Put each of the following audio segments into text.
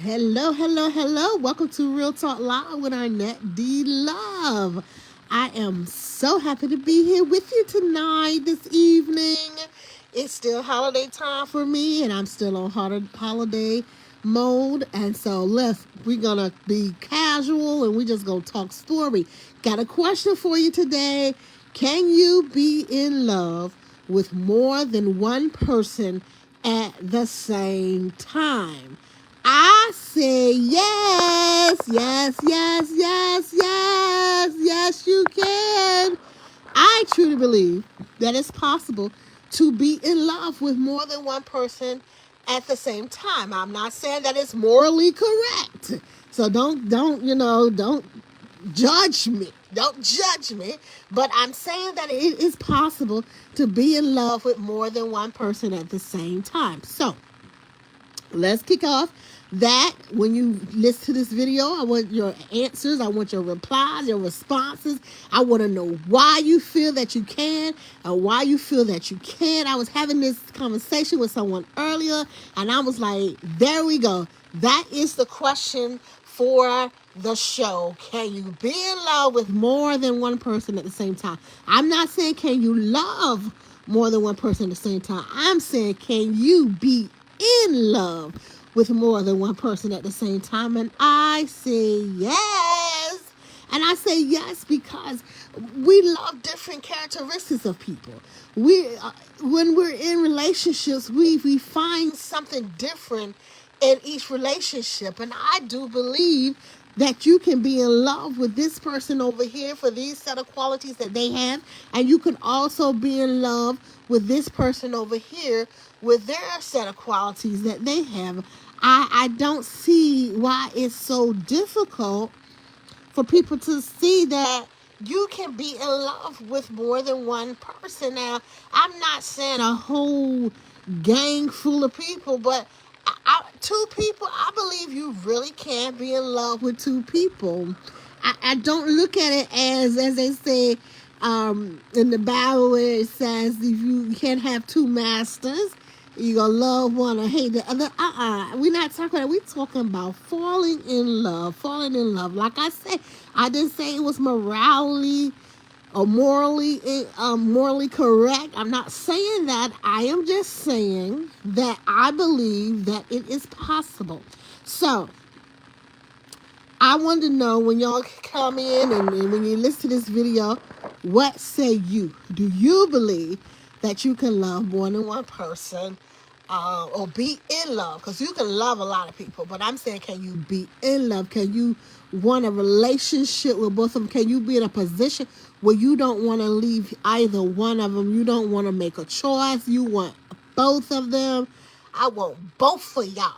Hello, hello, hello. Welcome to Real Talk Live with Arnette D. Love. I am so happy to be here with you tonight, this evening. It's still holiday time for me, and I'm still on holiday mode. And so we're going to be casual and we're just going to talk story. Got a question for you today. Can you be in love with more than one person at the same time? I say yes, yes, yes, yes, yes, yes, you can. I truly believe that it's possible to be in love with more than one person at the same time. I'm not saying that it's morally correct. So don't judge me. Don't judge me. But I'm saying that it is possible to be in love with more than one person at the same time. So let's kick off that. When you listen to this video, I want your answers. I want your replies, your responses. I want to know why you feel that you can and why you feel that you can't. I was having this conversation with someone earlier, and I was like, there we go. That is the question for the show. Can you be in love with more than one person at the same time? I'm not saying can you love more than one person at the same time. I'm saying can you be in love with more than one person at the same time? And I say yes. And I say yes because we love different characteristics of people. When we're in relationships, we find something different in each relationship. And I do believe that you can be in love with this person over here for these set of qualities that they have, and you can also be in love with this person over here with their set of qualities that they have. I don't see why it's so difficult for people to see that you can be in love with more than one person. Now, I'm not saying a whole gang full of people, but two people, I believe you really can be in love with two people. I don't look at it as they say in the Bible where it says if you can't have two masters, you're going to love one or hate the other. We're not talking about that. We're talking about falling in love. Falling in love. Like I said, I didn't say it was morally or morally correct. I'm not saying that. I am just saying that I believe that it is possible. So I want to know, when y'all come in and when you listen to this video, what say you? Do you believe that you can love more than one person or be in love? Because you can love a lot of people, but I'm saying, can you be in love? Can you want a relationship with both of them? Can you be in a position where you don't want to leave either one of them? You don't want to make a choice. You want both of them. I want both of y'all.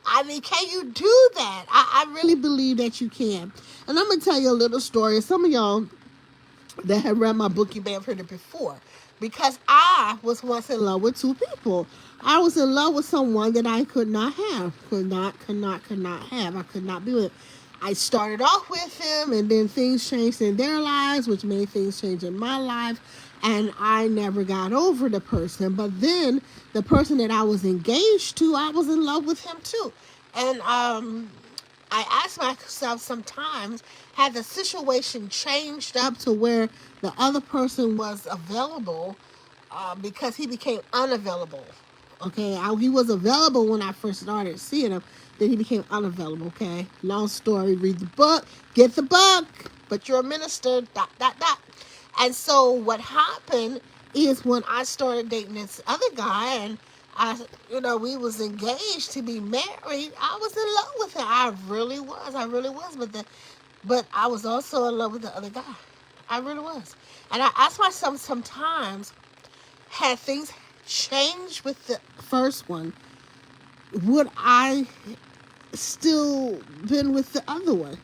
I mean, can you do that? I really believe that you can. And I'm going to tell you a little story. Some of y'all that have read my book, you may have heard it before. Because I was once in love with two people. I was in love with someone that I could not have. Could not have. I could not be with. I started off with him, and then things changed in their lives, which made things change in my life. And I never got over the person. But then the person that I was engaged to, I was in love with him too. And I ask myself sometimes, had the situation changed up to where the other person was available because he became unavailable? Okay, he was available when I first started seeing him. Then he became unavailable. Okay, long story. Read the book. Get the book. But you're a minister. ... And so what happened is when I started dating this other guy, and we was engaged to be married, I was in love with him. I really was. But I was also in love with the other guy. I really was. And I asked myself sometimes, had things changed with the first one, would I still been with the other one?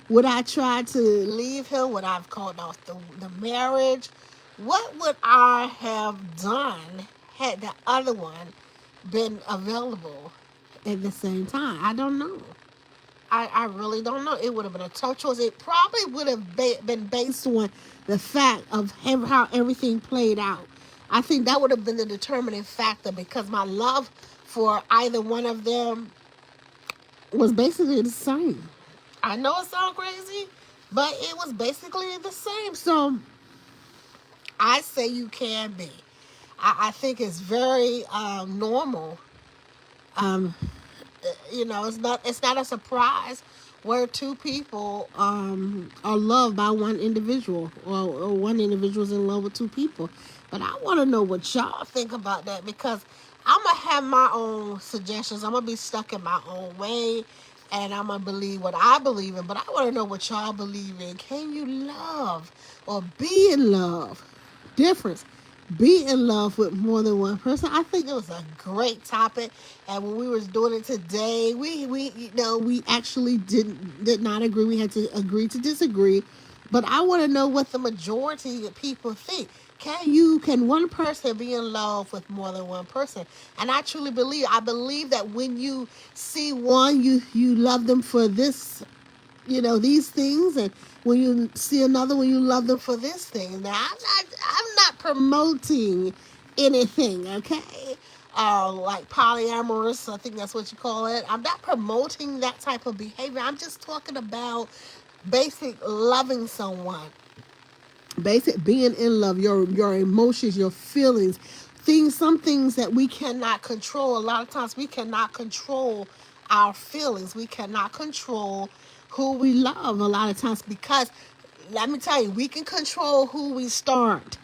Would I try to leave him? Would I have called off the marriage? What would I have done had the other one been available at the same time? I don't know. I really don't know. It would have been a tough choice. It probably would have been based on the fact of how everything played out. I think that would have been the determining factor, because my love for either one of them was basically the same. I know it sounds crazy, but it was basically the same. So I say you can be. I think it's very normal. Um, it's not a surprise where two people are loved by one individual, or one individual's in love with two people. But I want to know what y'all think about that, because I'm gonna have my own suggestions. I'm gonna be stuck in my own way, and I'm gonna believe what I believe in. But I want to know what y'all believe in. Can you love or be in love? Difference. Be in love with more than one person. I think it was a great topic, and when we was doing it today, we actually did not agree. We had to agree to disagree. But I want to know what the majority of people think. Can one person be in love with more than one person? And I believe that when you see one, you love them for this, these things, and when you see another one, you love them for this thing. Now, I'm not promoting anything, okay? Like polyamorous, I think that's what you call it. I'm not promoting that type of behavior. I'm just talking about basic loving someone, basic being in love, your emotions, your feelings, some things that we cannot control. A lot of times we cannot control our feelings. We cannot control who we love a lot of times, because let me tell you, we can control who we start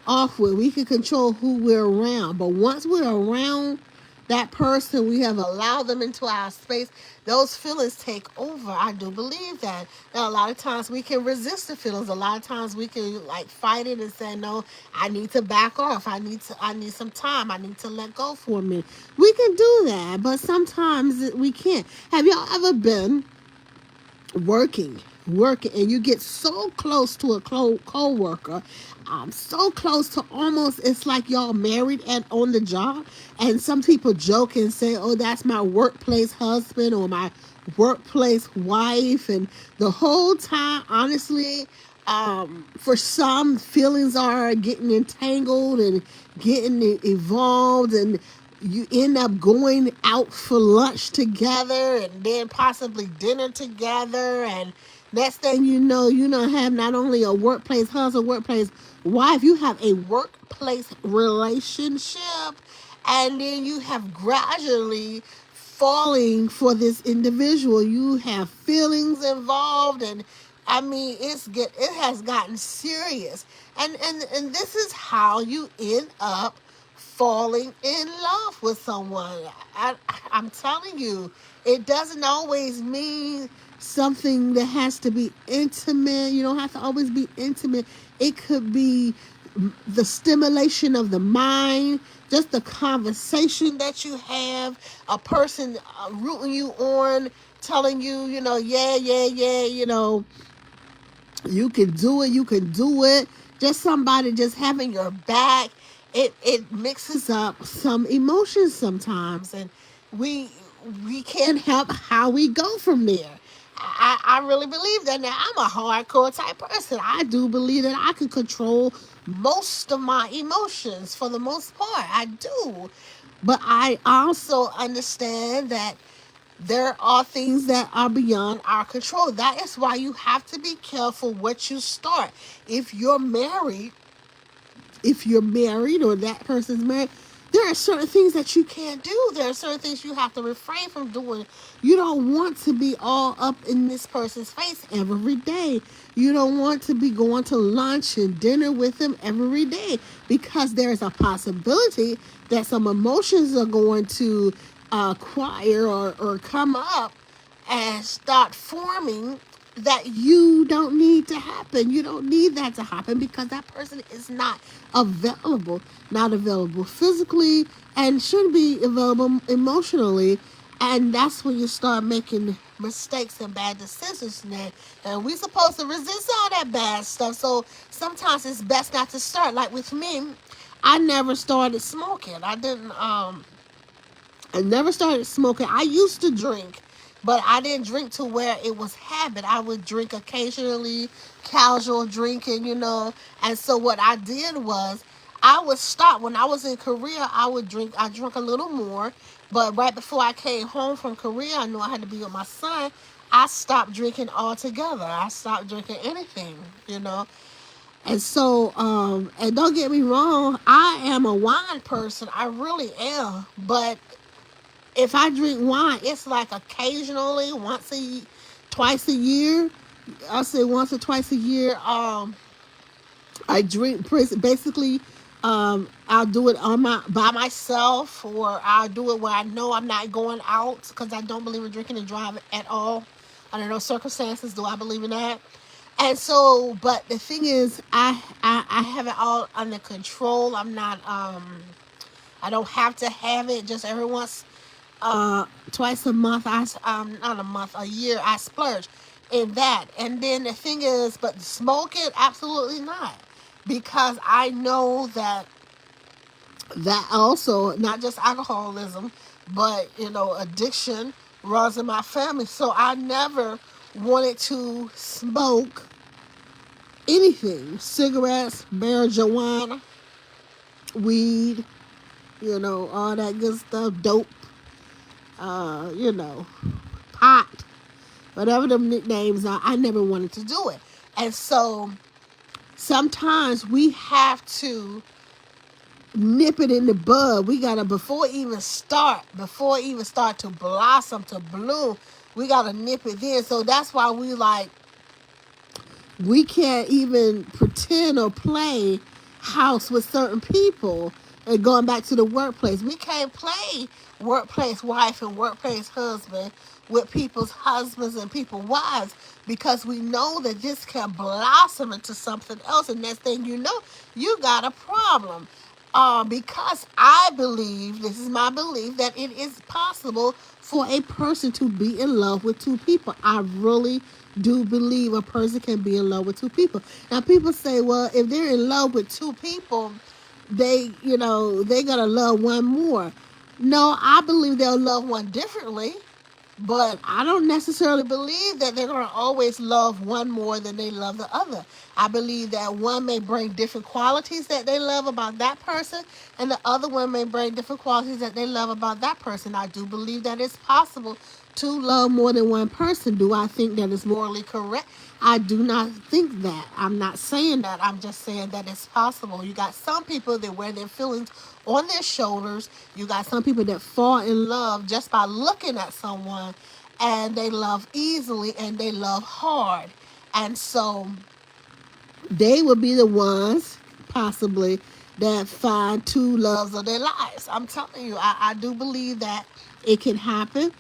off with. We can control who we're around. But once we're around that person, we have allowed them into our space, those feelings take over. I do believe that. Now, a lot of times we can resist the feelings. A lot of times we can fight it and say, no, I need to back off. I need some time. I need to let go for a minute. We can do that, but sometimes we can't. Have y'all ever been working and you get so close to a co-worker, so close to almost, it's like y'all married and on the job, and some people joke and say, oh, that's my workplace husband or my workplace wife, and the whole time, honestly, for some, feelings are getting entangled and getting evolved, and you end up going out for lunch together, and then possibly dinner together, and next thing you know have not only a workplace husband, workplace wife, you have a workplace relationship, and then you have gradually falling for this individual. You have feelings involved, and I mean, it has gotten serious, and this is how you end up falling in love with someone. I'm telling you, it doesn't always mean something that has to be intimate. You don't have to always be intimate. It could be the stimulation of the mind, just the conversation that you have, a person rooting you on, telling you, yeah, you can do it. Just somebody just having your back. It mixes up some emotions sometimes, and we can't help how we go from there. I really believe that. Now, I'm a hardcore type person. I do believe that I can control most of my emotions for the most part. I do. But I also understand that there are things that are beyond our control. That is why you have to be careful what you start. If you're married or that person's married, there are certain things that you can't do. There are certain things you have to refrain from doing. You don't want to be all up in this person's face every day. You don't want to be going to lunch and dinner with them every day, because there's a possibility that some emotions are going to acquire or come up and start forming that you don't need to happen. You don't need that to happen, because that person is not available physically, and shouldn't be available emotionally. And that's when you start making mistakes and bad decisions. And we're supposed to resist all that bad stuff. So sometimes it's best not to start. Like with me, I never started smoking. I never started smoking. I used to drink, but I didn't drink to where it was habit. I would drink occasionally, casual drinking. And so what I did was I would stop. When I was in Korea, I drank a little more, But right before I came home from Korea, I knew I had to be with my son. I stopped drinking altogether. I stopped drinking anything, you know. And so, and don't get me wrong, I am a wine person. I really am. But if I drink wine, it's like occasionally, twice a year. I'll say once or twice a year. I drink basically. I'll do it by myself, or I'll do it where I know I'm not going out, because I don't believe in drinking and driving at all. Under no circumstances do I believe in that. And so, but the thing is, I have it all under control. I'm not I don't have to have it just every once twice a month. Not a month, a year I splurge in that. And then the thing is, but smoke it, absolutely not, because I know that also, not just alcoholism, but addiction runs in my family. So I never wanted to smoke anything: cigarettes, marijuana, weed, all that good stuff, dope, pot, whatever them nicknames are. I never wanted to do it. And so sometimes we have to nip it in the bud. We gotta, before it even start to blossom, to bloom, we gotta nip it in. So that's why we can't even pretend or play house with certain people. And going back to the workplace, we can't play workplace wife and workplace husband with people's husbands and people's wives, because we know that this can blossom into something else, and next thing you know, you got a problem. Because I believe, this is my belief, that it is possible for a person to be in love with two people. I really do believe a person can be in love with two people. Now, people say, well, if they're in love with two people, they gotta love one more. No, I believe they'll love one differently. But I don't necessarily believe that they're going to always love one more than they love the other. I believe that one may bring different qualities that they love about that person, and the other one may bring different qualities that they love about that person. I do believe that it's possible to love more than one person. Do I think that is morally correct? I do not think that. I'm not saying that. I'm just saying that it's possible. You got some people that wear their feelings on their shoulders. You got some people that fall in love just by looking at someone, and they love easily and they love hard. And so they would be the ones possibly that find two loves of their lives. I'm telling you, I do believe that it can happen.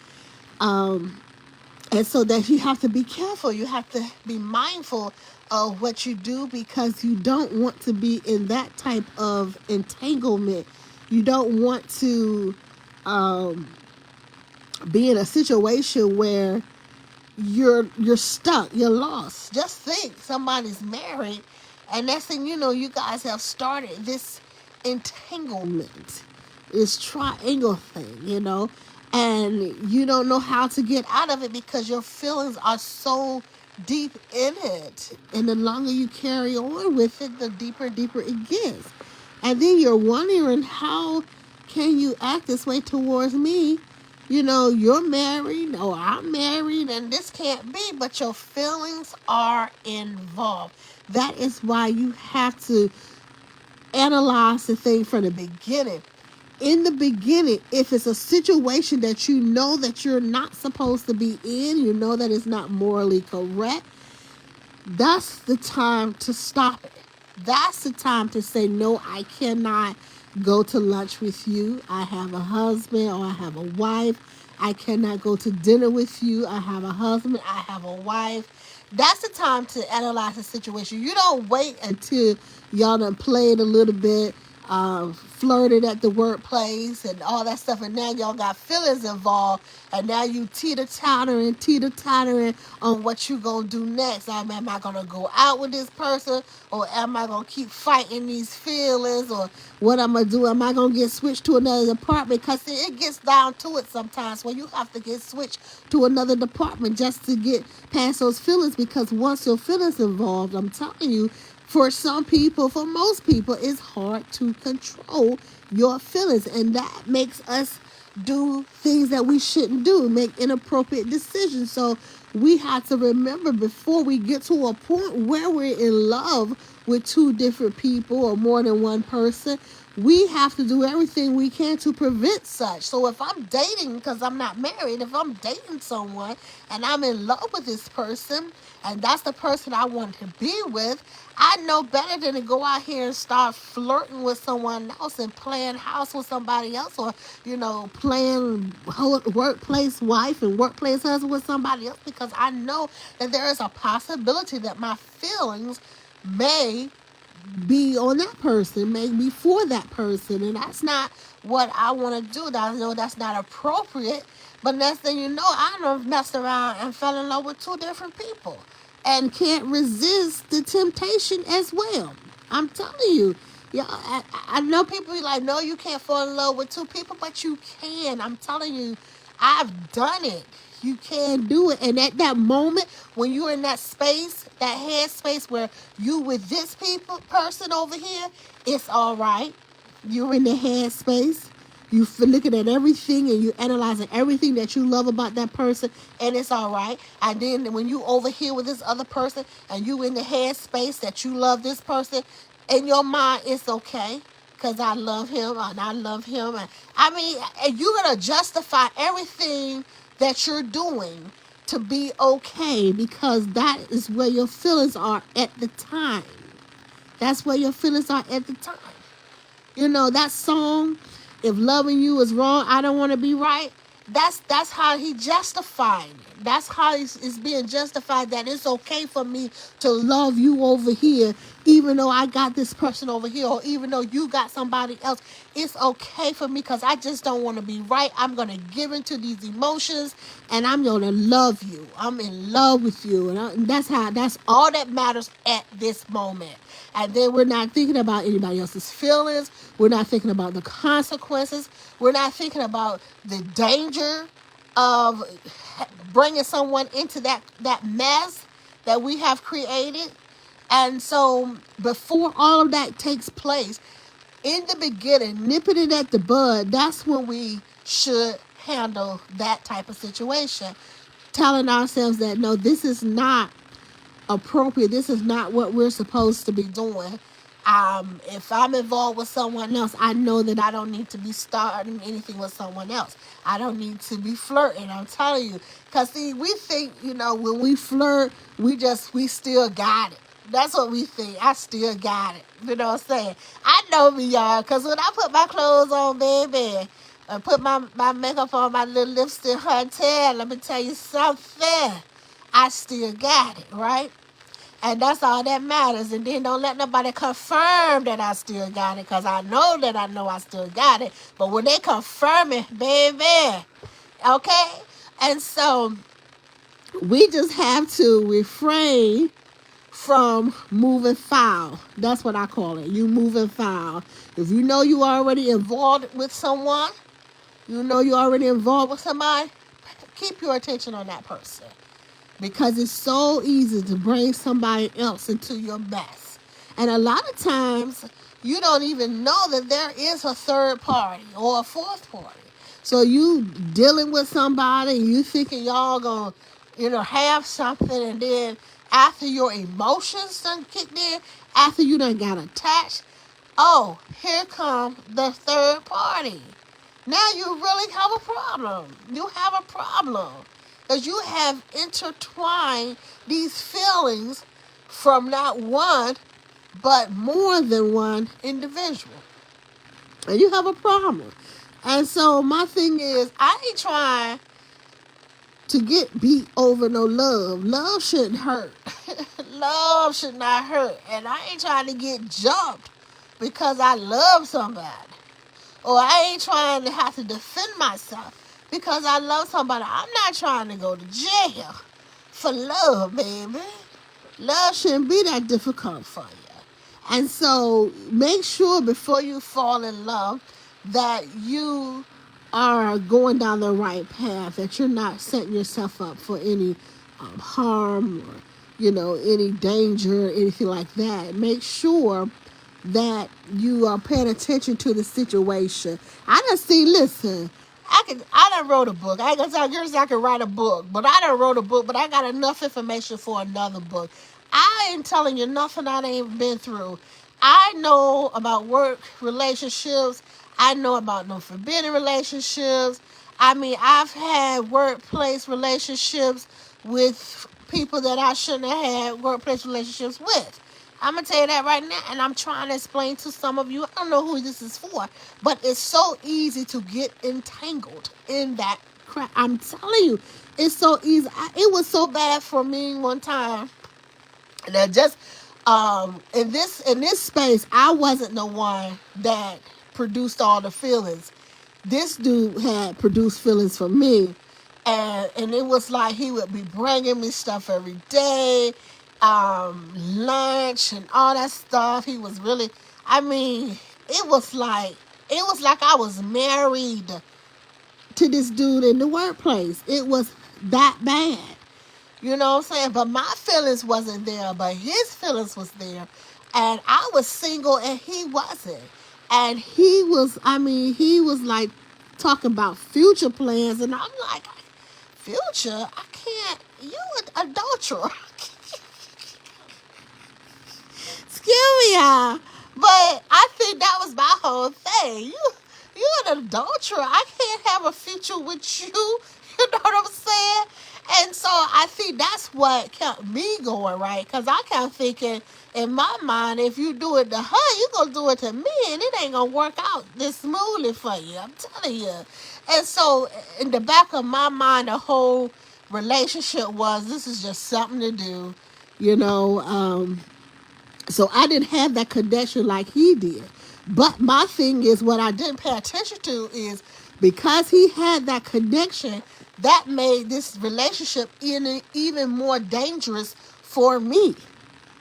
And so that you have to be careful. You have to be mindful of what you do, because you don't want to be in that type of entanglement. You don't want to be in a situation where you're stuck, you're lost. Just think, somebody's married, and next thing you know, you guys have started this entanglement, this triangle thing, and you don't know how to get out of it because your feelings are so deep in it. And the longer you carry on with it, the deeper it gets. And then you're wondering, how can you act this way towards me? You're married, or I'm married, and this can't be, but your feelings are involved. That is why you have to analyze the thing from the beginning. In the beginning, if it's a situation that you know that you're not supposed to be in, you know that it's not morally correct, that's the time to stop it. That's the time to say, no, I cannot go to lunch with you. I have a husband, or I have a wife. I cannot go to dinner with you. I have a husband. I have a wife. That's the time to analyze the situation. You don't wait until y'all done played a little bit, flirted at the workplace and all that stuff, and now y'all got feelings involved, and now you teeter-tottering on what you gonna do next. Am I gonna go out with this person, or am I gonna keep fighting these feelings, or what I'm gonna do? Am I gonna get switched to another department? Because it gets down to it sometimes where you have to get switched to another department just to get past those feelings, because once your feelings involved, I'm telling you, for some people, for most people, it's hard to control your feelings. And that makes us do things that we shouldn't do, make inappropriate decisions. So we have to remember, before we get to a point where we're in love with two different people or more than one person, we have to do everything we can to prevent such. So if I'm dating, because I'm not married, if I'm dating someone and I'm in love with this person and that's the person I want to be with, I know better than to go out here and start flirting with someone else and playing house with somebody else, or, playing workplace wife and workplace husband with somebody else, because I know that there is a possibility that my feelings may be on that person, make me for that person, and that's not what I want to do. I know that's not appropriate, but next thing you know, I done messed around and fell in love with two different people and can't resist the temptation as well. I'm telling you. Yeah, I know people be like, no, you can't fall in love with two people, but you can. I'm telling you, I've done it. You can do it. And at that moment, when you're in that space, that head space where you with this person over here, it's all right. You're in the head space. You looking at everything and you analyzing everything that you love about that person, and it's all right. And then when you over here with this other person and you in the head space that you love this person, in your mind, it's okay because I love him and I love him. And you're going to justify everything that you're doing to be okay, because that is where your feelings are at the time. That's where your feelings are at the time. That song, if loving you is wrong, I don't want to be right. That's how he justified it. That's how it's being justified, that it's okay for me to love you over here, even though I got this person over here, or even though you got somebody else. It's okay for me because I just don't want to be right. I'm going to give into these emotions and I'm going to love you. I'm in love with you. And that's all that matters at this moment. And then we're not thinking about anybody else's feelings. We're not thinking about the consequences. We're not thinking about the danger of bringing someone into that mess that we have created. And so before all of that takes place, in the beginning, nipping it at the bud, that's when we should handle that type of situation. Telling ourselves that, no, this is not appropriate. This is not what we're supposed to be doing. If I'm involved with someone else, I know that I don't need to be starting anything with someone else. I don't need to be flirting. I'm telling you. Because, see, we think, when we flirt, we still got it. That's what we think. I still got it. You know what I'm saying? I know me, y'all. Because when I put my clothes on, baby, and put my makeup on, my little lipstick, her let me tell you something. I still got it, right? And that's all that matters. And then don't let nobody confirm that I still got it, because I know I still got it. But when they confirm it, baby, okay? And so we just have to refrain from moving foul. That's what I call it. You moving foul. If you know you already involved with someone, keep your attention on that person. Because it's so easy to bring somebody else into your mess. And a lot of times, you don't even know that there is a third party or a fourth party. So you dealing with somebody, you thinking y'all gonna, have something, and then after your emotions done kicked in, after you done got attached, oh, here come the third party. Now you really have a problem. You have a problem. Because you have intertwined these feelings from not one, but more than one individual. And you have a problem. And so my thing is, I ain't trying to get beat over no love. Love shouldn't hurt. Love should not hurt. And I ain't trying to get jumped because I love somebody. Or I ain't trying to have to defend myself because I love somebody. I'm not trying to go to jail for love, baby. Love shouldn't be that difficult for you. And so make sure before you fall in love that you are going down the right path, that you're not setting yourself up for any harm or, any danger or anything like that. Make sure that you are paying attention to the situation. Listen, I done wrote a book. I ain't gonna tell girls I can write a book, but I done wrote a book, but I got enough information for another book. I ain't telling you nothing I ain't been through. I know about work relationships. I know about no forbidden relationships. I mean, I've had workplace relationships with people that I shouldn't have had workplace relationships with. I'm going to tell you that right now, and I'm trying to explain to some of you. I don't know who this is for, but it's so easy to get entangled in that crap. I'm telling you, it's so easy. It was so bad for me one time. And just in this space, I wasn't the one that produced all the feelings. This dude had produced feelings for me, and it was like he would be bringing me stuff every day, lunch and all that stuff. He was really, I mean, it was like I was married to this dude in the workplace. It was that bad. You know what I'm saying? But my feelings wasn't there, but his feelings was there. And I was single and he wasn't. And he was like talking about future plans. And I'm like, future? I can't. You an adulterer. Excuse me, y'all. But I think that was my whole thing. You an adulterer. I can't have a future with you. You know what I'm saying? And so I think that's what kept me going, right? Because I kept thinking in my mind, if you do it to her, you're going to do it to me, and it ain't going to work out this smoothly for you. I'm telling you. And so in the back of my mind, the whole relationship was, this is just something to do, you know. So I didn't have that connection like he did. But my thing is, what I didn't pay attention to is, because he had that connection, that made this relationship even more dangerous for me.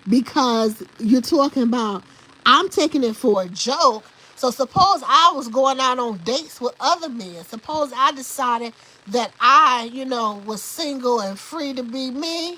Because you're talking about, I'm taking it for a joke. So suppose I was going out on dates with other men. Suppose I decided that I, was single and free to be me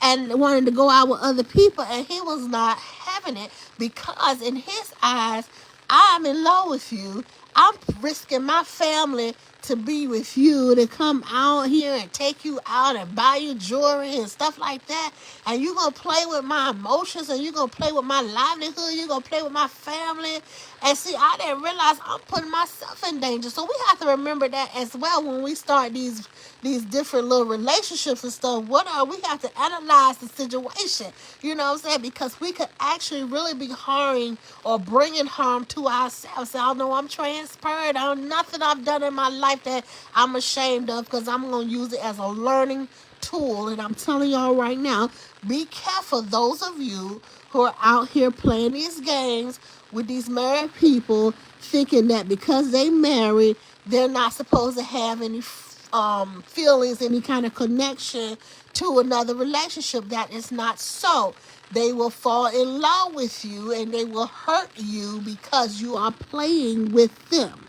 and wanted to go out with other people, and he was not having it, because in his eyes, I'm in love with you. I'm risking my family to be with you, to come out here and take you out and buy you jewelry and stuff like that. And you're going to play with my emotions, and you're going to play with my livelihood. You're going to play with my family. And see, I didn't realize I'm putting myself in danger. So we have to remember that as well when we start these different little relationships and stuff. We have to analyze the situation, you know what I'm saying? Because we could actually really be harming or bringing harm to ourselves. I know I'm transparent. I don't nothing I've done in my life that I'm ashamed of, because I'm going to use it as a learning tool. And I'm telling y'all right now, be careful, those of you who are out here playing these games with these married people, thinking that because they married, they're not supposed to have any feelings, any kind of connection to another relationship. That is not so. They will fall in love with you, and they will hurt you because you are playing with them.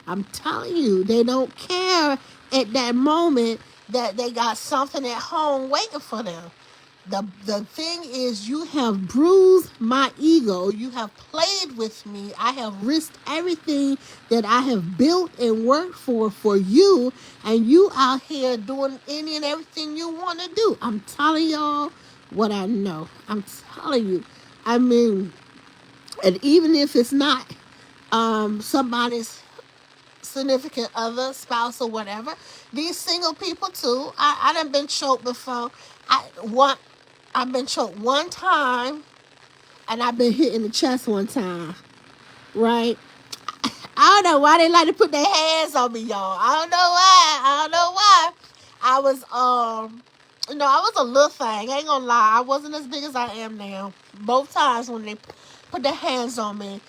I'm telling you, they don't care at that moment that they got something at home waiting for them. The thing is, you have bruised my ego. You have played with me. I have risked everything that I have built and worked for you, and you out here doing any and everything you want to do. I'm telling y'all what I know. I'm telling you. I mean, and even if it's not somebody's significant other, spouse, or whatever, these single people too. I done been choked before. I've been choked one time, and I've been hit in the chest one time, right? I don't know why they like to put their hands on me, y'all. I don't know why. I was, I was a little thing. I ain't gonna lie. I wasn't as big as I am now. Both times when they put their hands on me.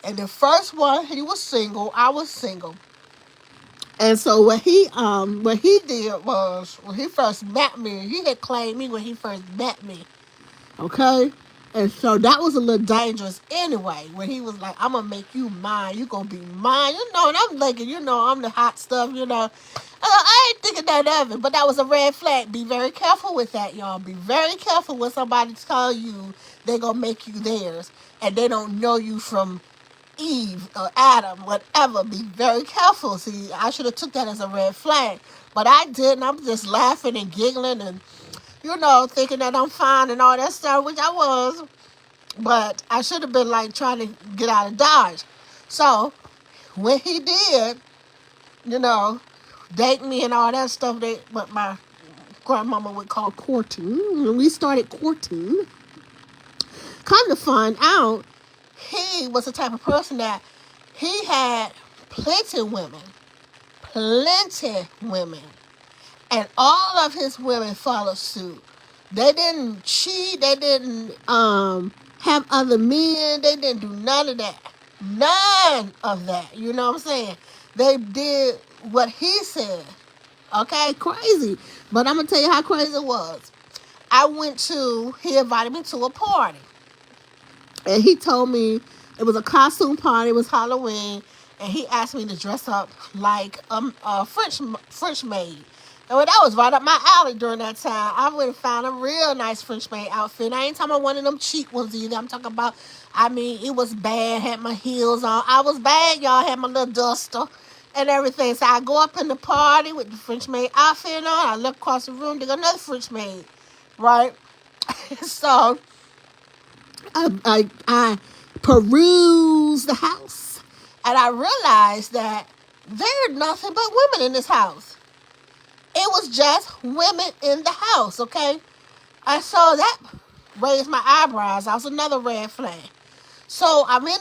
And the first one, he was single. I was single. And so what he did was, when he first met me, he had claimed me when he first met me. Okay? And so that was a little dangerous anyway, when he was like, I'm going to make you mine. You going to be mine. And I'm thinking, I'm the hot stuff, I ain't thinking that of it, but that was a red flag. Be very careful with that, y'all. Be very careful when somebody tell you they're going to make you theirs, and they don't know you from Eve or Adam, whatever, be very careful. See, I should have took that as a red flag, but I didn't. I'm just laughing and giggling and, thinking that I'm fine and all that stuff, which I was, but I should have been like trying to get out of Dodge. So when he did, date me and all that stuff, what my grandmama would call courting, when we started courting, come to find out, he was the type of person that he had plenty women, and all of his women followed suit. They didn't cheat. They didn't have other men. They didn't do none of that. None of that. You know what I'm saying? They did what he said. Okay, crazy. But I'm going to tell you how crazy it was. He invited me to a party. And he told me it was a costume party. It was Halloween. And he asked me to dress up like a French maid. And that was right up my alley during that time. I went and found a real nice French maid outfit. I ain't talking about one of them cheap ones either. I'm talking about, it was bad. Had my heels on. I was bad, y'all. Had my little duster and everything. So I go up in the party with the French maid outfit on. I look across the room. There's another French maid, right? So I perused the house, and I realized that there are nothing but women in this house. It was just women in the house, okay? And so that raised my eyebrows. That was another red flag. So I'm in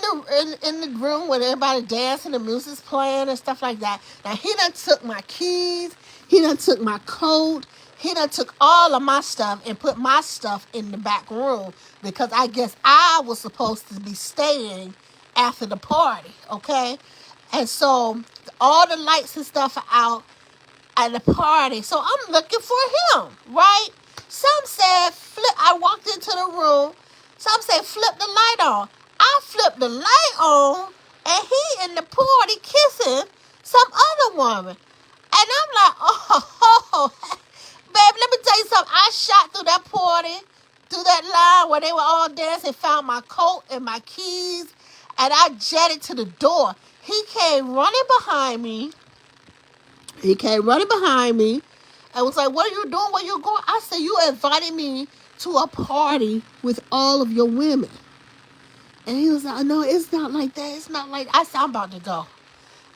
the room with everybody dancing, the music's playing and stuff like that. Now, he done took my keys. He done took my coat. He done took all of my stuff and put my stuff in the back room because I guess I was supposed to be staying after the party, okay? And so all the lights and stuff are out at the party. So I'm looking for him, right? Some said, I walked into the room. Some said, flip the light on. I flipped the light on, and he in the party kissing some other woman. And I'm like, oh, baby, let me tell you something. I shot through that party, through that line where they were all dancing, found my coat and my keys, and I jetted to the door. He came running behind me. And was like, what are you doing? Where you going? I said, you invited me to a party with all of your women. And he was like, no, it's not like that. It's not like that. I said, I'm about to go.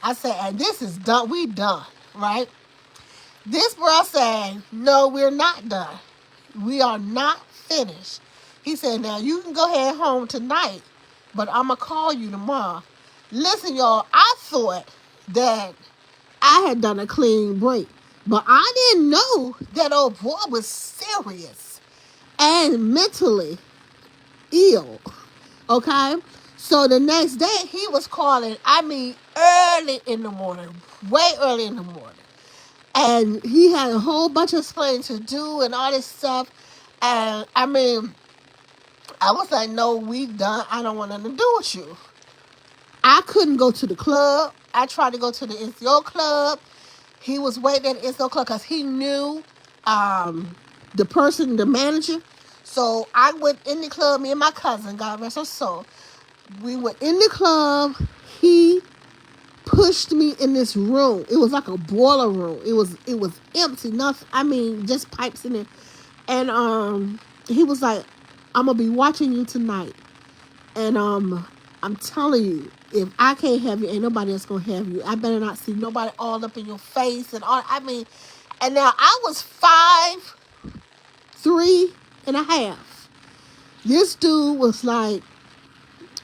I said, and this is done. We done, right? This bro said, no, we're not done. We are not finished. He said, now you can go ahead home tonight, but I'm going to call you tomorrow. Listen, y'all, I thought that I had done a clean break, but I didn't know that old boy was serious and mentally ill, okay? So the next day, he was calling, early in the morning, way early in the morning. And he had a whole bunch of explaining to do and all this stuff. And, I was like, no, we done. I don't want nothing to do with you. I couldn't go to the club. I tried to go to the NCO club. He was waiting at the NCO club because he knew the manager. So I went in the club, me and my cousin, God rest her soul. We went in the club. He pushed me in this room. It was like a boiler room. It was empty. Nothing. Just pipes in it. And he was like, I'm going to be watching you tonight. And I'm telling you, if I can't have you, ain't nobody else gonna have you. I better not see nobody all up in your face and all. And now I was 5'3.5". This dude was like,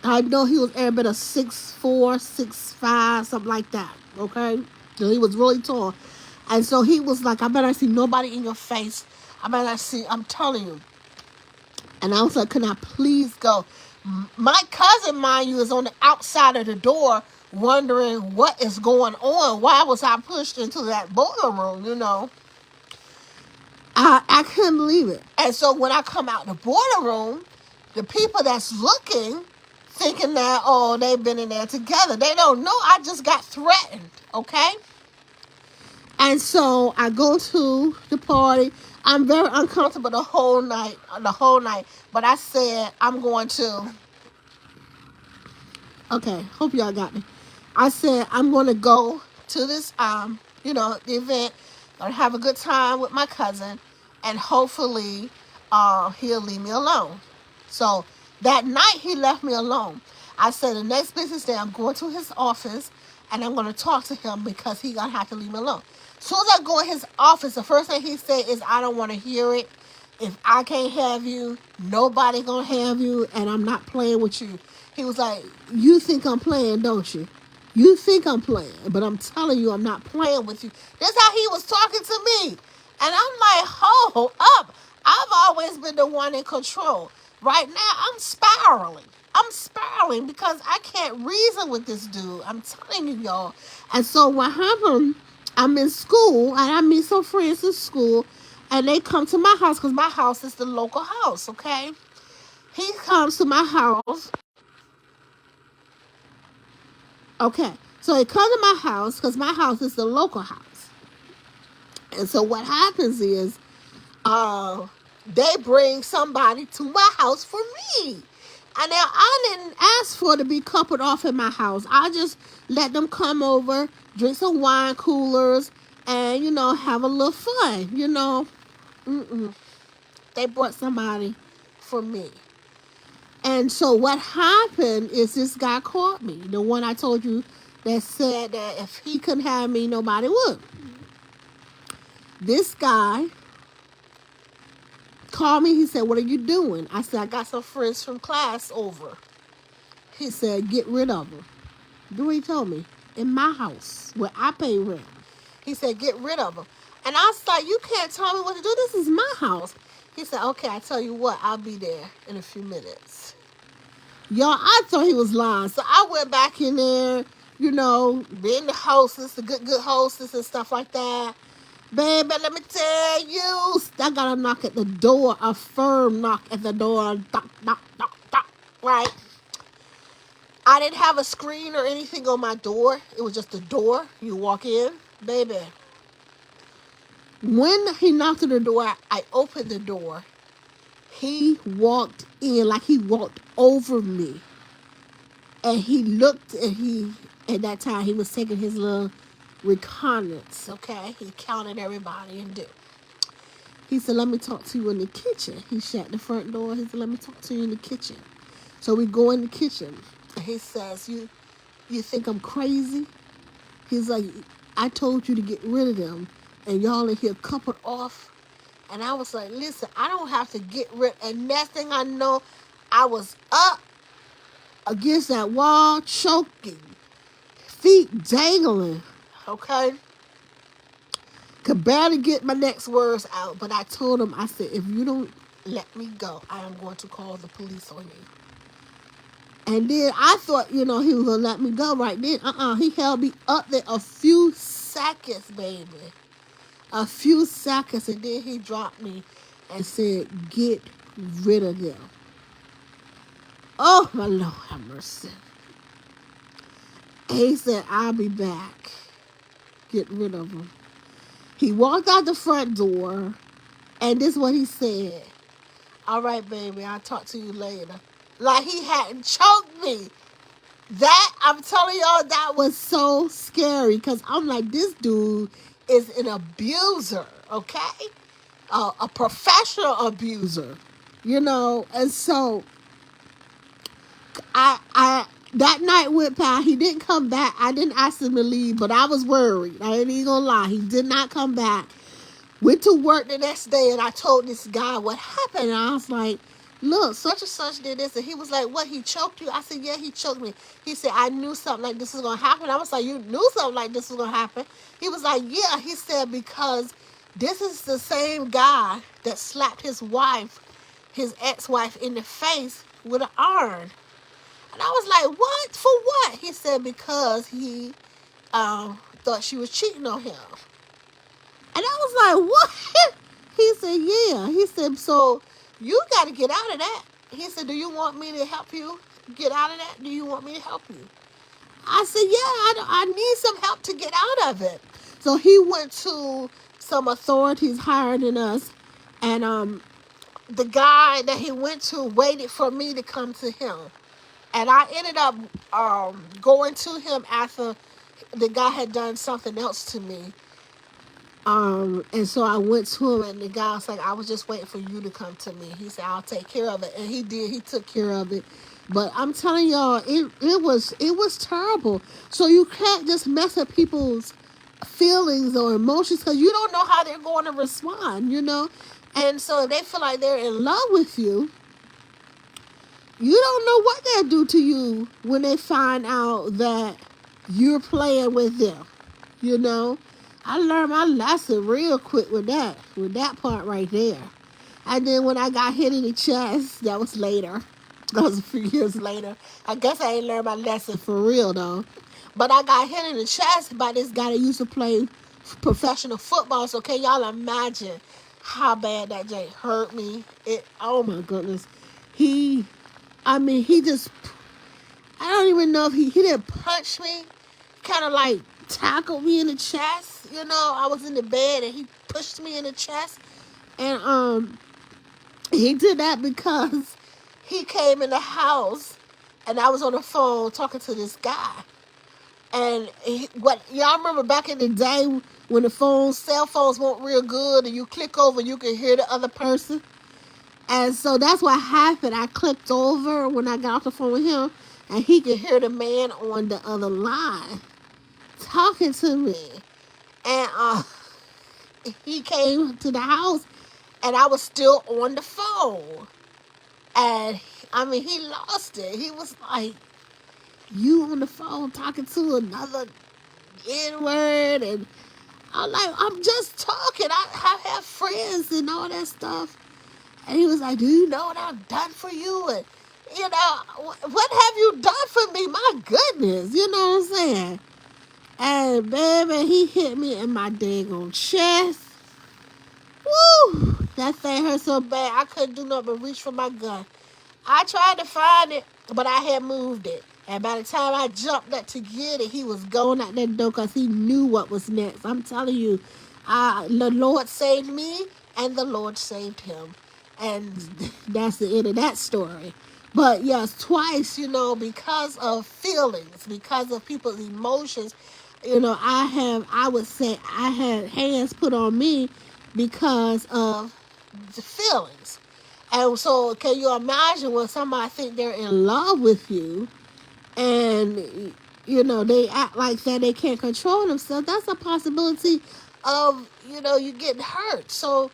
I know he was every bit of 6'4", 6'5", something like that. Okay, so he was really tall, and so he was like, I better not see nobody in your face. I better not see. I'm telling you. And I was like, can I please go? My cousin, mind you, is on the outside of the door wondering what is going on. Why was I pushed into that boiler room, I couldn't believe it. And so when I come out the boiler room, the people that's looking, thinking that, oh, they've been in there together. They don't know I just got threatened, okay? And so I go to the party. I'm very uncomfortable the whole night. But I said, I'm going to Okay, hope y'all got me. I said I'm gonna go to this the event. Gonna have a good time with my cousin, and hopefully he'll leave me alone. So that night he left me alone. I said the next business day I'm going to his office and I'm gonna talk to him because he gonna have to leave me alone. As soon as I go in his office, the first thing he said is, I don't want to hear it. If I can't have you, nobody gonna have you, and I'm not playing with you. He was like, you think I'm playing, don't you? You think I'm playing, but I'm telling you I'm not playing with you. That's how he was talking to me. And I'm like, hold up. I've always been the one in control. Right now, I'm spiraling. I'm spiraling because I can't reason with this dude. I'm telling you, y'all. And so what happened, I'm in school, and I meet some friends in school, and they come to my house because my house is the local house, okay? He comes to my house. Okay, so he comes to my house because my house is the local house. And so what happens is they bring somebody to my house for me. And now I didn't ask for to be coupled off in my house. I just let them come over, drink some wine coolers, and, have a little fun. They brought somebody for me. And so what happened is this guy called me. The one I told you that said that if he couldn't have me, nobody would. This guy called me. He said, what are you doing? I said, I got some friends from class over. He said, get rid of them. Do what he told me. In my house, where I pay rent. He said, get rid of them. And I was like, you can't tell me what to do. This is my house. He said, okay, I tell you what, I'll be there in a few minutes. Y'all, I thought he was lying. So I went back in there, being the hostess, the good hostess and stuff like that. Baby, let me tell you, I got a knock at the door, a firm knock at the door, knock, knock, knock, knock, right? I didn't have a screen or anything on my door. It was just a door. You walk in, baby. When he knocked on the door, I opened the door. He walked in like he walked over me. And he looked, and at that time, he was taking his little reconnaissance, okay? He counted everybody and did. He said, let me talk to you in the kitchen. He shut the front door. He said, let me talk to you in the kitchen. So we go in the kitchen. And he says, you think I'm crazy? He's like, I told you to get rid of them, and y'all in here coupled off. And I was like, listen, I don't have to get rid. And next thing I know, I was up against that wall, choking, feet dangling, okay? Could barely get my next words out, but I told him, I said, if you don't let me go, I am going to call the police on you. And then I thought, he was going to let me go right then. He held me up there a few seconds, baby. A few seconds, and then he dropped me and said, get rid of them. Oh, my Lord have mercy. He said, I'll be back. Get rid of them. He walked out the front door, and this is what he said. All right, baby, I'll talk to you later. Like he hadn't choked me. That, I'm telling y'all, that was so scary, because I'm like, this dude is an abuser, okay? A professional abuser, and so I that night went by. He didn't come back. I didn't ask him to leave, but I was worried. I ain't even gonna lie. He did not come back. Went to work the next day, and I told this guy what happened. And I was like, look, such and such did this. And he was like, what, he choked you? I said, yeah, he choked me. He said, I knew something like this was going to happen. I was like, you knew something like this was going to happen? He was like, yeah. He said, because this is the same guy that slapped his wife, his ex-wife, in the face with an iron. And I was like, what? For what? He said, because he thought she was cheating on him. And I was like, what? He said, yeah. He said, so you got to get out of that. He said, do you want me to help you get out of that? Do you want me to help you? I said, yeah, I need some help to get out of it. So he went to some authorities higher than us. And the guy that he went to waited for me to come to him. And I ended up going to him after the guy had done something else to me. And so I went to him, and the guy was like, I was just waiting for you to come to me. He said, I'll take care of it. And he did. He took care of it. But I'm telling y'all, it was terrible. So you can't just mess up people's feelings or emotions, because you don't know how they're going to respond, And so if they feel like they're in love with you, you don't know what they'll do to you when they find out that you're playing with them, you know. I learned my lesson real quick with that part right there. And then when I got hit in the chest, that was later. That was a few years later. I guess I ain't learned my lesson for real though. But I got hit in the chest by this guy that used to play professional football. So can y'all imagine how bad that Jay hurt me? Oh my goodness. He just, I don't even know if he didn't punch me. Kind of like tackled me in the chest. I was in the bed and he pushed me in the chest. And he did that because he came in the house and I was on the phone talking to this guy. And what y'all remember back in the day when the cell phones weren't real good, and you click over and you can hear the other person? And so that's what happened. I clicked over when I got off the phone with him, and he could hear the man on the other line talking to me. And he came to the house, and I was still on the phone. And, he lost it. He was like, you on the phone talking to another N-word? And I'm like, I'm just talking. I have friends and all that stuff. And he was like, do you know what I've done for you? And, what have you done for me? My goodness. You know what I'm saying? And, baby, he hit me in my daggone chest. Woo! That thing hurt so bad, I couldn't do nothing but reach for my gun. I tried to find it, but I had moved it. And by the time I jumped up to get it, he was going out that door because he knew what was next. I'm telling you, the Lord saved me, and the Lord saved him. And that's the end of that story. But yes, twice, because of feelings, because of people's emotions, I would say I had hands put on me because of the feelings. And so can you imagine when somebody think they're in love with you and, they act like that, they can't control themselves? That's a possibility of, you getting hurt. So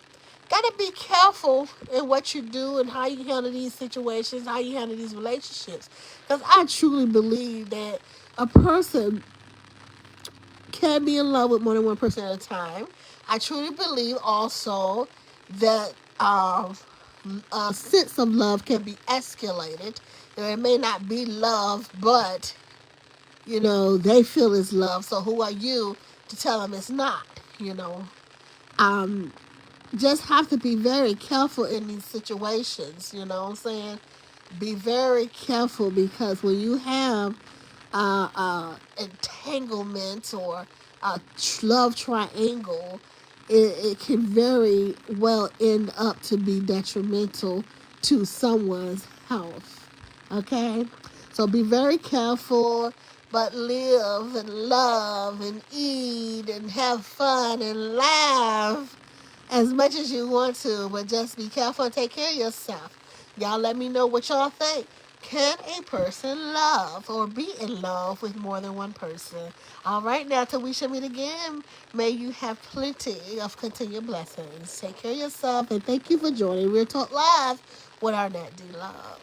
gotta be careful in what you do and how you handle these situations, how you handle these relationships. Because I truly believe that a person can be in love with more than one person at a time. I truly believe also that a sense of love can be escalated. It may not be love, but they feel it's love. So who are you to tell them it's not? Just have to be very careful in these situations. You know what I'm saying? Be very careful, because when you have entanglement or a love triangle, it can very well end up to be detrimental to someone's health. Okay? So be very careful, but live and love and eat and have fun and laugh as much as you want to, but just be careful and take care of yourself. Y'all let me know what y'all think. Can a person love or be in love with more than one person? All right, now till we shall meet again, may you have plenty of continued blessings. Take care of yourself, and thank you for joining Real Talk Live with Arnette D. Love.